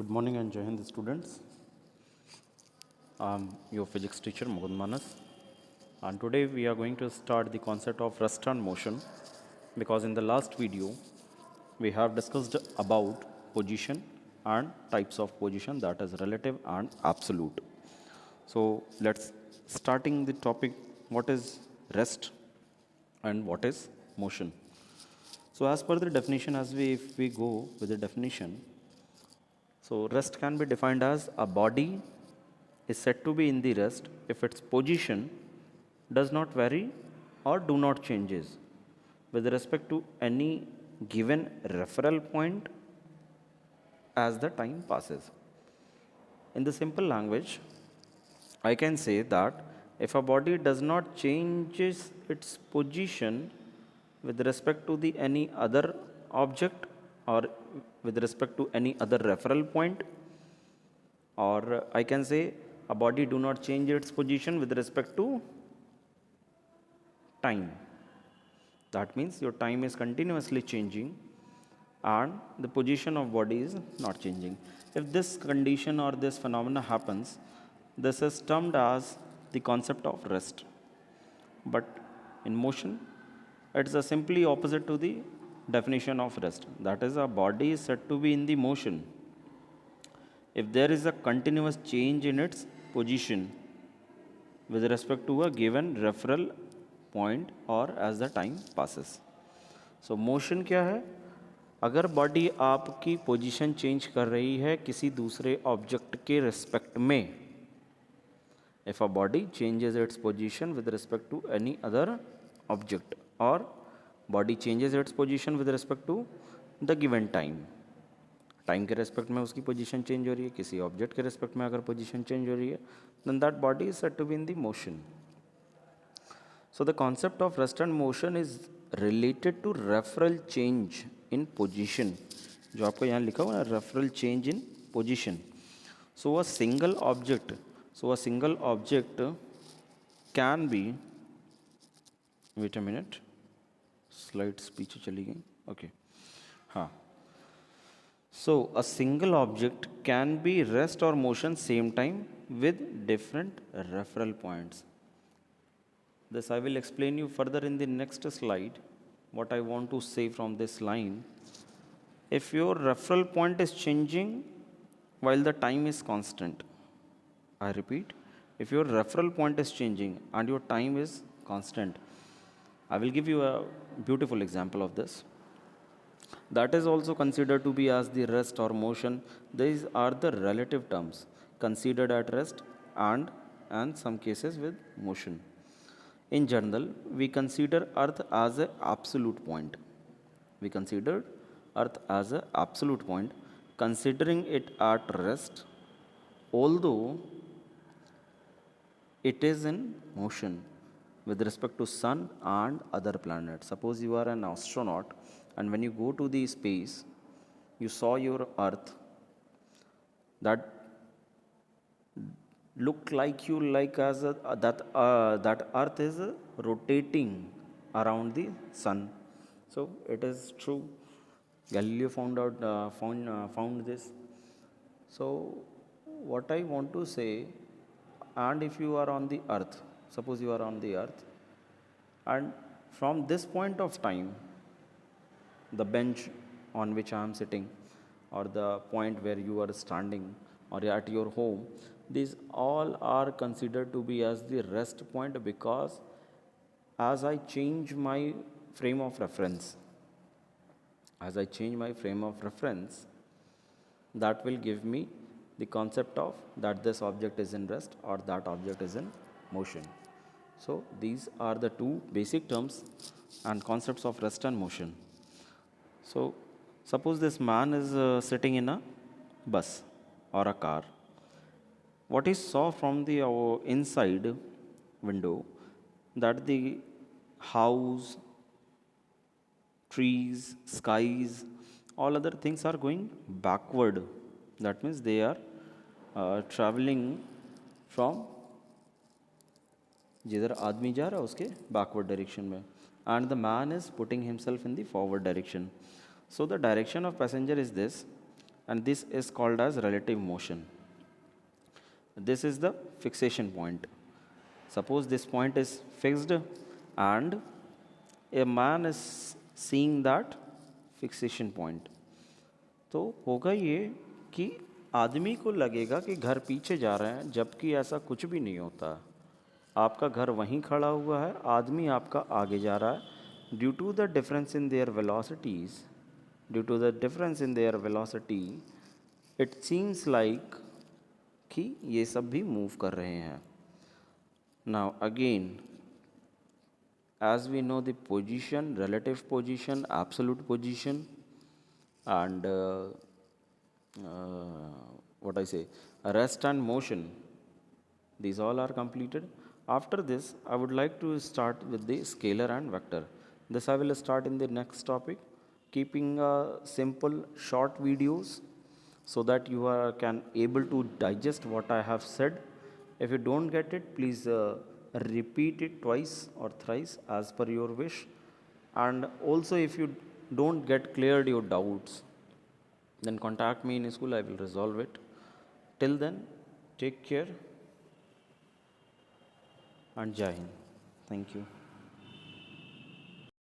Good morning and Jai Hind students. I'm your physics teacher Mukund Manas, and today we are going to start the concept of rest and motion, because in the last video we have discussed about position and types of position, that is relative and absolute. So let's starting the topic, what is rest and what is motion. So as per the definition, if we go with the definition, so rest can be defined as a body is said to be in the rest if its position does not vary or do not changes with respect to any given referral point as the time passes. In the simple language, I can say that if a body does not changes its position with respect to the any other object or with respect to any other referral point, or I can say a body do not change its position with respect to time. That means your time is continuously changing and the position of body is not changing. If this condition or this phenomena happens, this is termed as the concept of rest. But in motion, it is a simply opposite to the definition of rest. That is, a body is said to be in the motion if there is a continuous change in its position with respect to a given referral point or as the time passes. So motion क्या है? अगर body आपकी position change कर रही है किसी दूसरे object के रिस्पेक्ट में, if a body changes its position with respect to any other object or body changes its position with respect to the given time, time के रेस्पेक्ट में उसकी पोजीशन चेंज हो रही है, किसी ऑब्जेक्ट के रेस्पेक्ट में अगर पोजीशन चेंज हो रही है, then that body is said to be in the motion. So the concept of rest and motion is related to referral change in position, जो आपको यहाँ लिखा हुआ है referral change in position. So a single object can be, wait a minute, slides पीछे चली गई, okay, हाँ. So a single object can be rest or motion same time with different referral points. This I will explain you further in the next slide. What I want to say from this line, if your referral point is changing while the time is constant, I repeat, if your referral point is changing and your time is constant, I will give you a beautiful example of this. That is also considered to be as the rest or motion. These are the relative terms considered at rest and some cases with motion. In general, we consider Earth as an absolute point. We consider Earth as an absolute point, considering it at rest, although it is in motion with respect to sun and other planets. Suppose you are an astronaut and when you go to the space, you saw your Earth that look like you like as a, that Earth is rotating around the sun. So it is true. Galileo found this. So what I want to say, and if you are on the Earth, suppose you are on the Earth, and from this point of time, the bench on which I am sitting, or the point where you are standing, or at your home, these all are considered to be as the rest point, because as I change my frame of reference, that will give me the concept of that this object is in rest or that object is in motion. So these are the two basic terms and concepts of rest and motion. So suppose this man is sitting in a bus or a car. What he saw from the inside window, that the house, trees, skies, all other things are going backward. That means they are traveling from जिधर आदमी जा रहा है उसके backward direction में, and the man is putting himself in the forward direction. So the direction of passenger is this, and this is called as relative motion. This is the fixation point. Suppose this point is fixed and a man is seeing that fixation point. तो होगा ये कि आदमी को लगेगा कि घर पीछे जा रहे हैं, जबकि ऐसा कुछ भी नहीं होता। आपका घर वहीं खड़ा हुआ है, आदमी आपका आगे जा रहा है। Due to the difference in their velocities, due to the difference in their velocity, it seems like कि ये सब भी मूव कर रहे हैं। Now again, as we know the position, relative position, absolute position, and what I say, rest and motion, these all are completed. After this, I would like to start with the scalar and vector. This I will start in the next topic, keeping simple short videos so that you can able to digest what I have said. If you don't get it, please repeat it twice or thrice as per your wish. And also, if you don't get cleared your doubts, then contact me in school, I will resolve it. Till then, take care and Jai Hind. Thank you.